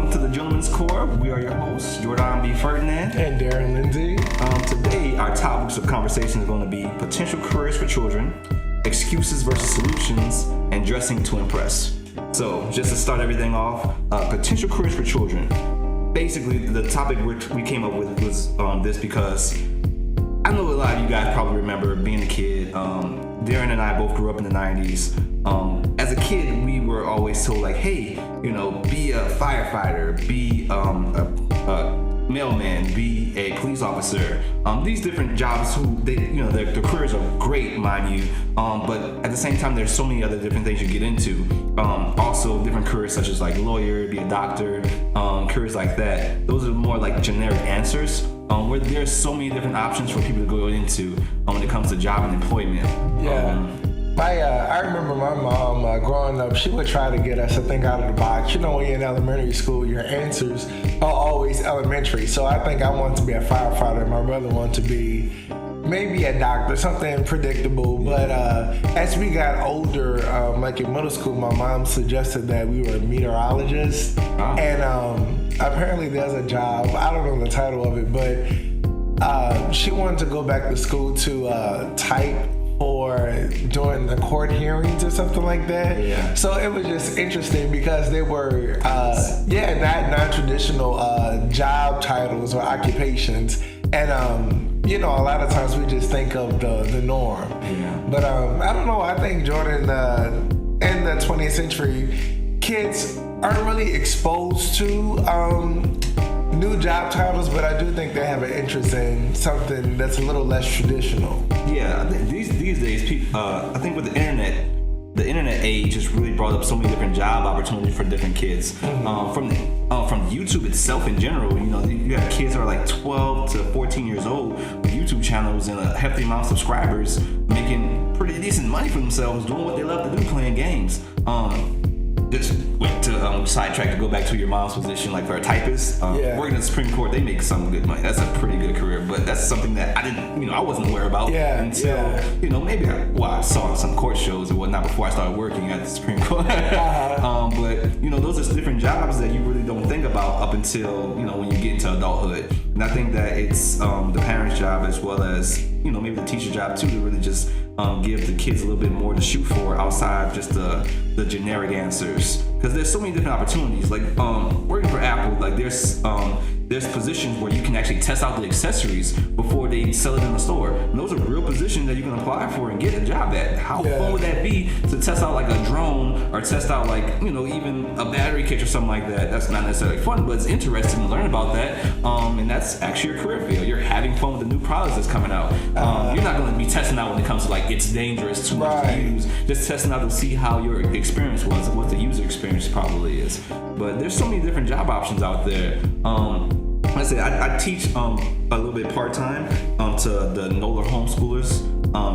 welcome to the Gentleman's Core. We are your hosts, Jourdon B. Ferdinand. And Derin, Lindsey. Today, our topics of conversation is going to be potential careers for children, excuses versus solutions, and dressing to impress. So, just to start everything off, potential careers for children. Basically, the topic we came up with was this because I know a lot of you guys probably remember being a kid. Derin and I both grew up in the 90s. As a kid, we were always told, like, hey, be a firefighter, be a mailman, be a police officer. These different jobs their careers are great, mind you. But at the same time, there's so many other different things you get into. Also, different careers such as like lawyer, be a doctor, careers like that. Those are more like generic answers. Where there's so many different options for people to go into when it comes to job and employment. Yeah. I remember my mom growing up, she would try to get us to think out of the box. When you're in elementary school, your answers are always elementary. So I think I wanted to be a firefighter. My brother wanted to be maybe a doctor, something predictable. But as we got older, like in middle school, my mom suggested that we were meteorologists. And apparently there's a job, I don't know the title of it, but she wanted to go back to school to type or during the court hearings or something like that. Yeah. So it was just interesting because they were, not non-traditional job titles or occupations. And, a lot of times we just think of the norm. Yeah. But I don't know, I think Jourdon, in the 20th century, kids aren't really exposed to new job titles, but I do think they have an interest in something that's a little less traditional. Yeah, I think these days, I think with the internet age has really brought up so many different job opportunities for different kids. Mm-hmm. From YouTube itself in general, you have kids that are like 12 to 14 years old with YouTube channels and a hefty amount of subscribers making pretty decent money for themselves doing what they love to do, playing games. Just went to sidetrack to go back to your mom's position, like for a typist. Working in the Supreme Court, they make some good money. That's a pretty good career, but that's something that I wasn't aware about until, maybe I saw some court shows and whatnot before I started working at the Supreme Court. But, those are different jobs that you really don't think about up until, when you get into adulthood. And I think that it's the parent's job as well as, maybe the teacher's job too, to really just give the kids a little bit more to shoot for outside just the generic answers. Because there's so many different opportunities. Like working for Apple, like there's positions where you can actually test out the accessories before they sell it in the store. And those are real positions that you can apply for and get a job at. How fun would that be to test out like a drone or test out like, even a battery kit or something like that? That's not necessarily fun, but it's interesting to learn about that. And that's actually your career field. You're having fun with the new products that's coming out. You're not going to be testing out when it comes to like it's dangerous, too much to use. Just testing out to see how your experience was and what the user experience probably is. But there's so many different job options out there. I teach a little bit part-time to the Nolar homeschoolers.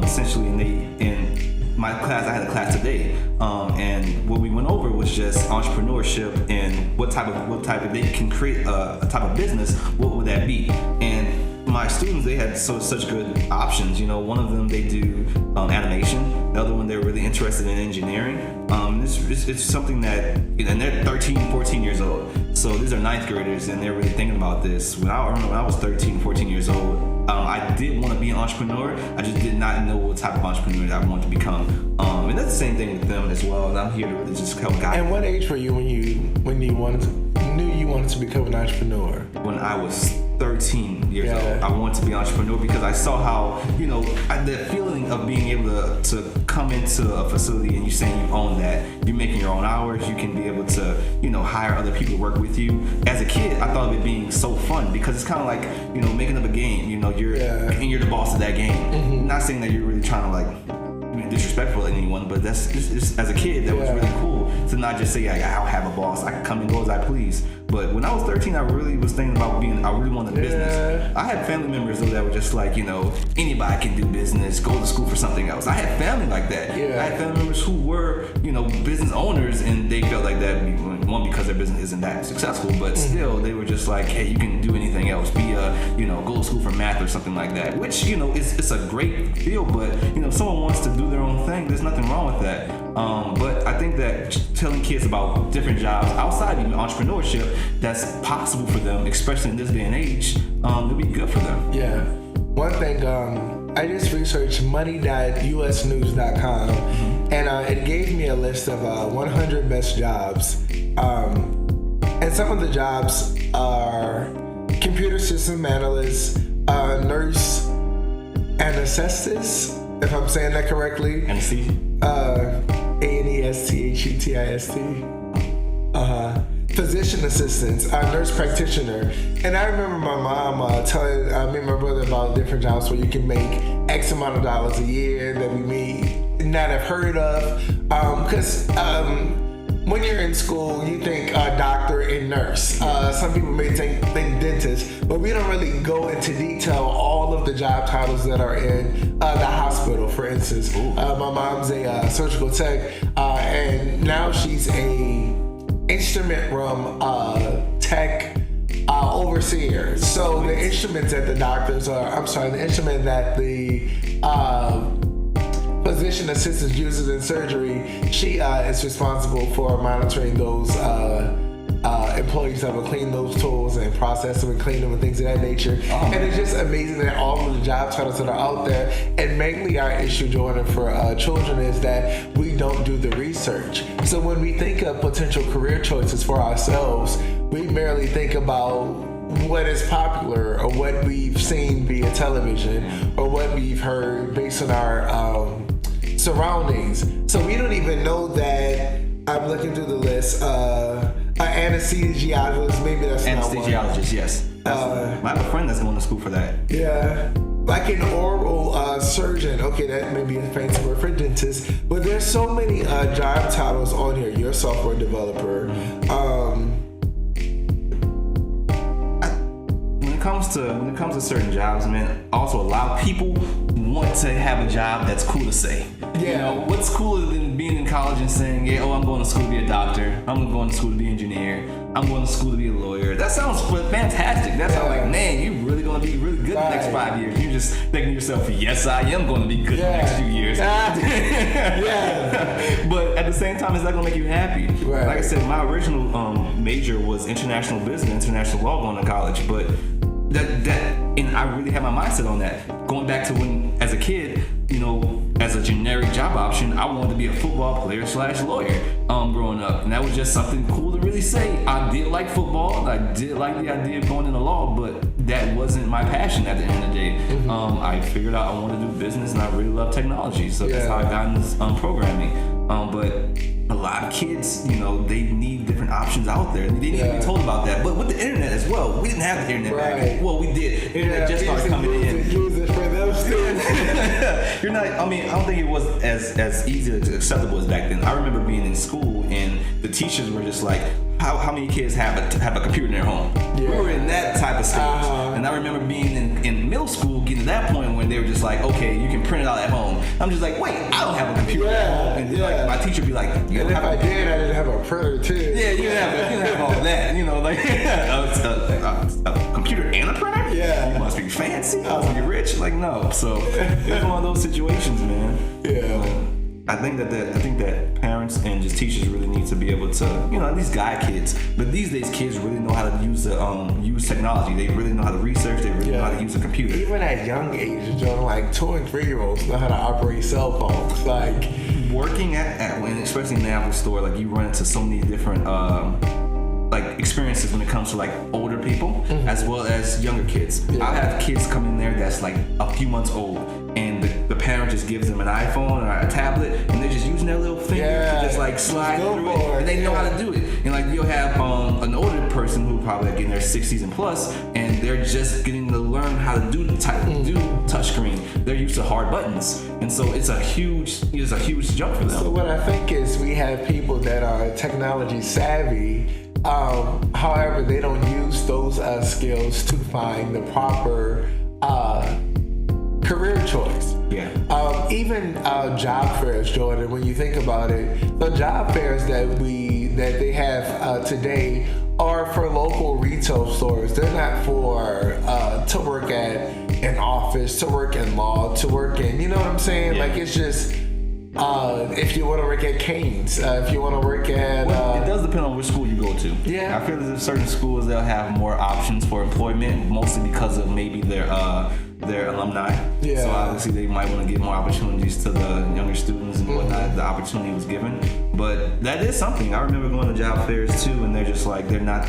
Essentially, in my class, I had a class today, and what we went over was just entrepreneurship and what type of they can create a type of business. What would that be? And my students, they had such good options. One of them, they do animation. The other one, they're really interested in engineering. It's something that, and they're 13, 14 years old. So these are ninth graders, and they're really thinking about this. When I was 13, 14 years old, I did want to be an entrepreneur. I just did not know what type of entrepreneur that I wanted to become. And that's the same thing with them as well. And I'm here to really just help guide. And what age were you when you knew you wanted to become an entrepreneur? When I was 13 years old, I wanted to be an entrepreneur because I saw how, the feeling of being able to come into a facility and you saying you own that, you're making your own hours, you can be able to, hire other people to work with you. As a kid, I thought of it being so fun because it's kind of like, making up a game, you're the boss of that game. Mm-hmm. Not saying that you're really trying to like disrespectful to anyone, but that's just as a kid, that was really cool to not just say, I'll have a boss, I can come and go as I please. But when I was 13, I really was thinking about I really wanted a business. I had family members though that were just like, anybody can do business, go to school for something else. I had family like that. I had family members who were, business owners, and they felt like that one, because their business isn't that successful, but still they were just like, hey, you can do anything else, be a, go to school for math or something like that, which, it's a great field, but if someone wants to do their own thing, there's nothing wrong with that. But I think that telling kids about different jobs outside even entrepreneurship that's possible for them, especially in this day and age, it'll be good for them. Yeah. One thing, I just researched money.usnews.com, and it gave me a list of 100 best jobs. And some of the jobs are computer system analyst, nurse anesthetist, if I'm saying that correctly. Anesthesia? ANESTHETIST. Physician assistants, nurse practitioner. And I remember my mom telling me and my brother about different jobs where you can make X amount of dollars a year that we may not have heard of. Because when you're in school, you think doctor and nurse. Some people may think dentist, but we don't really go into detail all of the job titles that are in the hospital. For instance, my mom's a surgical tech, and now she's a instrument room tech overseer. So the instruments that the instrument that the physician assistant uses in surgery, she is responsible for monitoring those employees that will clean those tools and process them and clean them and things of that nature. And it's just amazing that all of the job titles that are out there, and mainly our issue, Jourdon, for children is that we don't do the research. So when we think of potential career choices for ourselves, we merely think about what is popular or what we've seen via television or what we've heard based on our surroundings. So we don't even know that. I'm looking through the list. Anesthesiologist, maybe that's not one. Anesthesiologist, yes. I have a friend that's going to school for that. Yeah. Like an oral surgeon. Okay, that may be a fancy word for dentist. But there's so many job titles on here. You're a software developer. When it comes to certain jobs, man, also a lot of people want to have a job that's cool to say. Yeah. What's cooler than being in college and saying, yeah, I'm going to school to be a doctor, I'm going to school to be an engineer, I'm going to school to be a lawyer. That sounds fantastic. That sounds like, man, you're really going to be really good in the next 5 years. You're just thinking to yourself, yes, I am going to be good in the next few years. But at the same time, it's not going to make you happy. Right. Like I said, my original major was international business, international law going to college, but and I really had my mindset on that. Going back to when, as a kid, as a generic job option, I wanted to be a football player / lawyer growing up. And that was just something cool to really say. I did like football. I did like the idea of going into law, but that wasn't my passion at the end of the day. I figured out I wanted to do business, and I really love technology. So that's how I got into programming. But a lot of kids, they need different options out there. They need to be told about that. But with the internet as well, we didn't have the internet back then. Well, we did. The internet just started coming in. Use it for them still. I don't think it was as easy or acceptable as back then. I remember being in school and the teachers were just like, how many kids have a computer in their home? We were in that type of stage. And I remember being in middle school, getting to that point when they were just like, okay, you can print it out at home. I'm just like, wait, I don't have a computer at home. And like my teacher would be like, you don't have I didn't have a printer too. Yeah, you didn't have all that. A computer and a printer? Yeah. You must be fancy. You must be rich. Like, no. So it's one of those situations, man. Yeah. I think that parents and just teachers really need to be able to, at least guide kids. But these days, kids really know how to use technology. They really know how to research. They really know how to use a computer. Even at young ages, like 2 and 3-year-olds know how to operate cell phones. Like working especially in the Apple store, like you run into so many different experiences when it comes to older people as well as younger kids. I have kids come in there that's like a few months old, and the parent just gives them an iPhone or a tablet, and they're just using their little fingers to just slide through it, and they know how to do it. And you'll have an older person who probably in their 60s and plus, and they're just getting to learn how to do touchscreen. They're used to hard buttons, and so it's a huge jump for them. So what I think is we have people that are technology savvy. However, they don't use those skills to find the proper career choice. Yeah. Even job fairs, Jourdon, when you think about it, the job fairs that we that they have today are for local retail stores. They're not for to work at an office, to work in law, to work in, you know what I'm saying? Yeah. Like, it's just, if you want to work at Cane's, if you want to work at... Well, it does depend on which school you go to. Yeah. I feel as if certain schools, they'll have more options for employment, mostly because of maybe their alumni. Yeah. So obviously they might want to give more opportunities to the younger students and whatnot. The opportunity was given, but that is something. I remember going to job fairs too, and they're just like they're not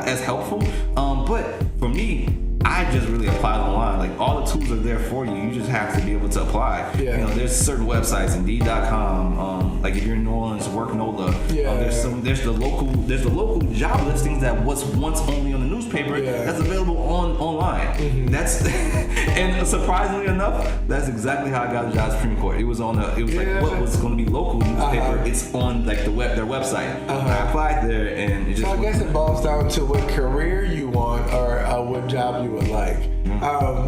as helpful. But for me, I just really applied online. Like, all the tools are there for you. You just have to be able to apply. Yeah. You know, there's certain websites, Indeed.com. Like if you're in New Orleans, Work NOLA. Yeah. There's the local job listings that was once only on the newspaper. Yeah. That's available online. Mm-hmm. That's and surprisingly enough, that's exactly how I got a job at Supreme Court. It was on like what was going to be local newspaper. It's on like their website. I applied there, and it just. So I guess it boils down to what career you want or what job you would like.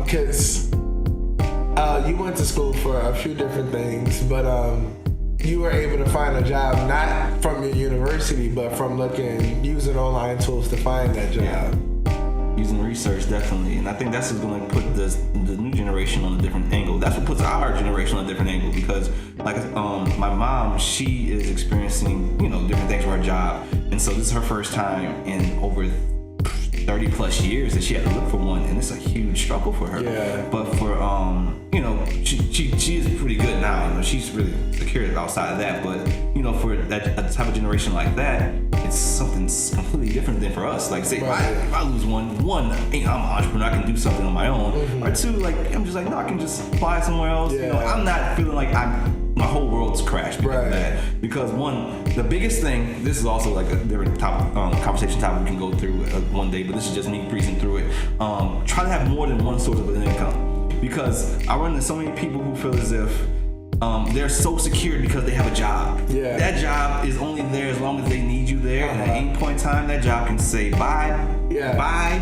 Because you went to school for a few different things, but you were able to find a job not from your university, but from using online tools to find that job. Yeah. Using research, definitely, and I think that's just going to put the new generation on a different angle. That's what puts our generation on a different angle, because like my mom, she is experiencing different things for her job, and so this is her first time in over 30 plus years that she had to look for one, and it's a huge struggle for her. Yeah. But for she is pretty good now. She's really secure outside of that. But for a type of generation like that, it's something completely different than for us. Like, say if I lose one, I'm an entrepreneur, I can do something on my own. Mm-hmm. Or two, like I'm just like, no, I can just fly somewhere else. Yeah. I'm not feeling like my whole world's crashed because of that. Because the biggest thing, this is also like a different conversation topic we can go through one day, but this is just me breezing through it. Try to have more than one source of an income. Because I run into so many people who feel as if they're so secured because they have a job. Yeah. That job is only there as long as they need you there, and at any point in time, that job can say bye. Yeah. Bye.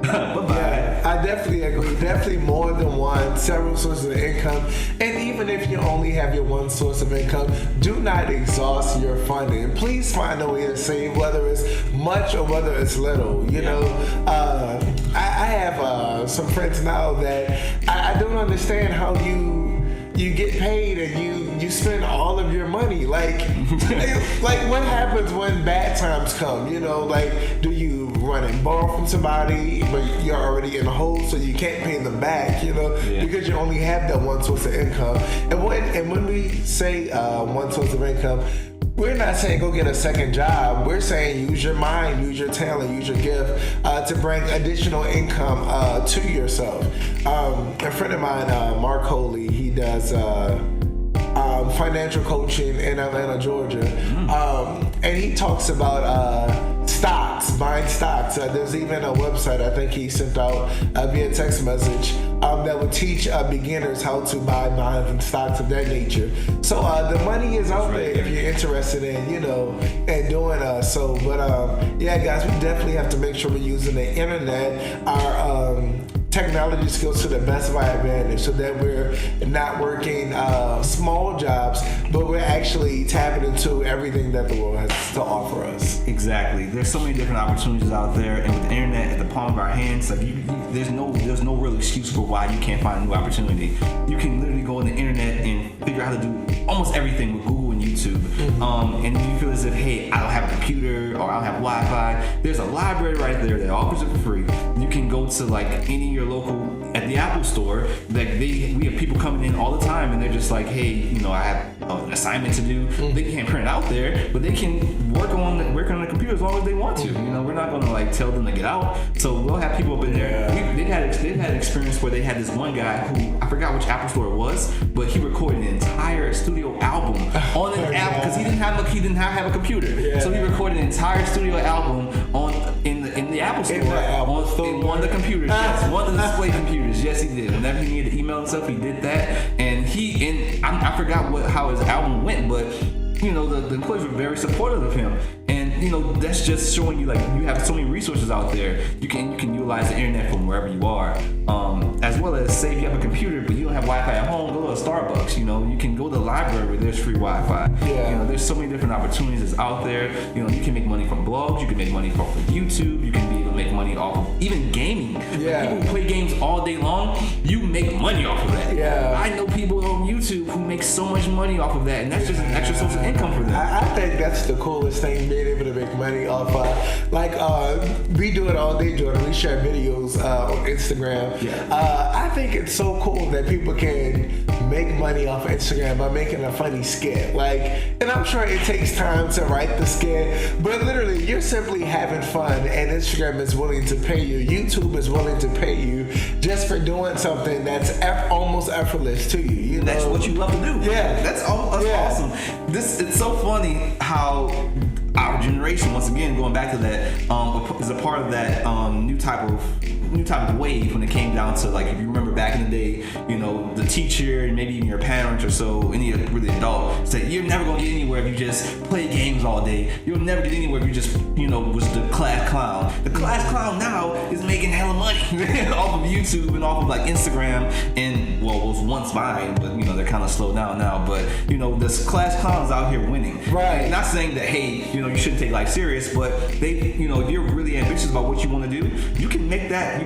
Bye-bye. Yeah, I definitely agree. Definitely more than one, several sources of income. And even if you only have your one source of income, do not exhaust your funding. Please find a way to save, whether it's much or whether it's little. I have some friends now that I don't understand how you get paid and you spend all of your money. Like what happens when bad times come? Like, do you run and borrow from somebody, but you're already in a hole, so you can't pay them back? Because you only have that one source of income. And when we say one source of income, we're not saying go get a second job. We're saying use your mind, use your talent, use your gift to bring additional income to yourself. A friend of mine, Mark Coley, he does financial coaching in Atlanta, Georgia. And he talks about stocks, buying stocks. There's even a website I think he sent out via text message that would teach beginners how to buy bonds and stocks of that nature. So the money is out there if you're interested in, and doing so. But yeah, guys, we definitely have to make sure we're using the internet, our technology skills to the best of our advantage, so that we're not working small jobs, but we're actually tapping into everything that the world has to offer us. Exactly. There's so many different opportunities out there, and with the internet at the palm of our hands, like there's no real excuse for why you can't find a new opportunity. You can literally go on the internet and figure out how to do almost everything with Google and YouTube. And if you feel as if, hey, I don't have a computer or I don't have Wi-Fi, there's a library right there that offers it for free. You can go to like any of your local, at the Apple store, like we have people coming in all the time, and they're just like, hey, I have an assignment to do. They can't print it out there, but they can work on the computer as long as they want to. We're not gonna like tell them to get out. So we'll have people up in there. They've had an experience where they had this one guy who, I forgot which Apple store it was, but he recorded an entire studio album on an app because he didn't have a computer. Yeah. So he recorded an entire studio album in the Apple store on one of the computers. Yes, one of the display computers. Yes, he did. Whenever he needed to email himself, he did that. And I forgot how his album went, but the employees were very supportive of him. And that's just showing you like you have so many resources out there. You can utilize the internet from wherever you are, as well as say if you have a computer but you don't have Wi-Fi at home, go to a Starbucks. You know, you can go to the library where there's free Wi-Fi. Yeah. You know, there's so many different opportunities that's out there. You know, you can make money from blogs. You can make money off of YouTube. You can be able to make money off of even gaming. Yeah. Like, people who play games all day long, you make money off of that. Yeah. I know people on YouTube who make so much money off of that, and that's just an extra source of income for them. I think that's the coolest thing, being able to make money off we do it all day, Jourdon. We share videos on Instagram. Yeah. I think it's so cool that people can make money off Instagram by making a funny skit. And I'm sure it takes time to write the skit, but literally you're simply having fun, and Instagram is willing to pay you. YouTube is willing to pay you just for doing something that's almost effortless to you. That's what you love to do. Yeah. That's awesome. It's so funny how our generation, once again, going back to that, is a part of that new type of wave when it came down to, like, if you remember back in the day, you know, the teacher and maybe even your parents or so, any really adult, said you're never gonna get anywhere if you just play games all day. You'll never get anywhere if you just, you know, was the class clown. The class clown now is making hella money off of YouTube and off of like Instagram, and well, was once mine, but you know, they're kind of slowed down now. But you know, this class clown's out here winning. Right. And not saying that, hey, you know, you shouldn't take life serious, but they, you know, if you're really ambitious about what you want to do, you can make that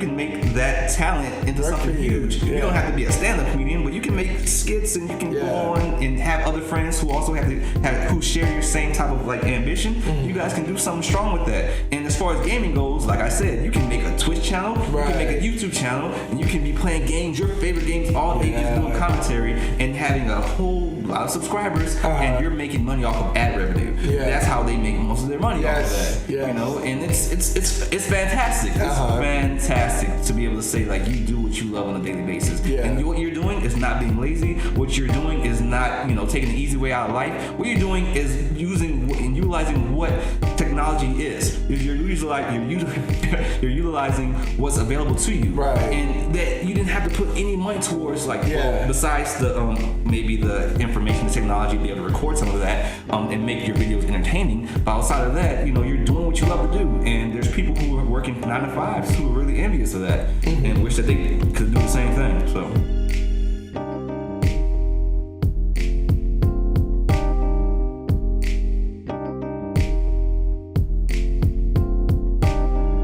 talent into something huge. Yeah. You don't have to be a stand-up comedian, but you can make skits, and you can go on and have other friends who also who share your same type of like ambition. Mm-hmm. You guys can do something strong with that. And as far as gaming goes, like I said, you can make a Twitch channel, you can make a YouTube channel, and you can be playing games, your favorite games all day, just doing commentary and having a whole lot of subscribers, and you're making money off of ad revenue. That's how they make most of their money off of that. You know, and it's fantastic. It's fantastic to be able to say, like, you do what you love on a daily basis. And what you're doing is not being lazy. What you're doing is not, you know, taking the easy way out of life. What you're doing is using and utilizing what technology is. You're utilizing what's available to you. Right. And that you didn't have to put any money towards, like, well, besides the maybe the information, the technology, be able to record some of that and make your videos entertaining. But outside of that, you know, you're doing what you love to do. And there's people who are working 9 to 5s who are really envious of that and wish that they could do the same thing. So.